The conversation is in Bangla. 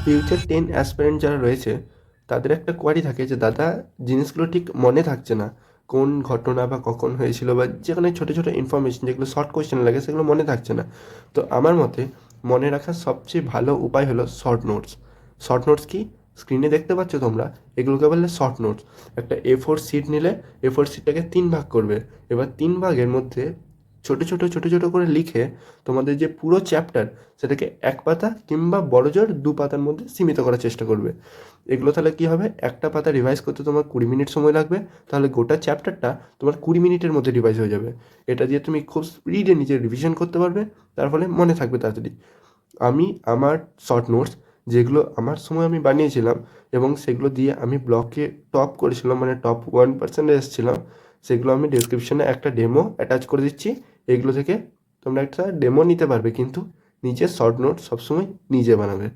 ফিউচার 10 অ্যাসপিরেন্ট যারা রয়েছে তাদের একটা কোয়ারি থাকে যে দাদা জিনিসগুলো ঠিক মনে থাকছে না, কোন ঘটনা বা কখন হয়েছিল বা যেখানে ছোটো ছোটো ইনফরমেশন যেগুলো শর্ট কোয়েশ্চেন লাগে সেগুলো মনে থাকছে না। তো আমার মতে মনে রাখার সবচেয়ে ভালো উপায় হলো শর্ট নোটস। শর্ট নোটস কি, স্ক্রিনে দেখতে পাচ্ছ তোমরা, এগুলোকে বললে শর্ট নোটস। একটা A4 শিট নিলে A4 শিটটাকে 3 ভাগ করবে, এবার 3 ভাগের মধ্যে ছোটো ছোটো ছোটো ছোটো করে লিখে তোমাদের যে পুরো চ্যাপ্টার সেটাকে 1 পাতা কিংবা বড়জোর 2 পাতার মধ্যে সীমিত করার চেষ্টা করবে। এগুলো তাহলে কী হবে, একটা পাতা রিভাইজ করতে তোমার 20 মিনিট সময় লাগবে, তাহলে গোটা চ্যাপ্টারটা তোমার 20 মিনিটের মধ্যে রিভাইজ হয়ে যাবে। এটা দিয়ে তুমি খুব স্পিডে নিজে রিভিশন করতে পারবে, তার ফলে মনে থাকবে তাড়াতাড়ি। আমি আমার শর্ট নোটস যেগুলো আমার সময় আমি বানিয়েছিলাম এবং সেগুলো দিয়ে আমি ব্লগে টপ করেছিলাম, মানে টপ 1% এসেছিলাম, সেগুলো আমি ডেসক্রিপশনে একটা ডেমো অ্যাটাচ করে দিচ্ছি। এগুলো থেকে তোমরা একটা ডেমো নিতে পারবে, কিন্তু নিজের শর্ট নোট সবসময় নিজে বানাবে।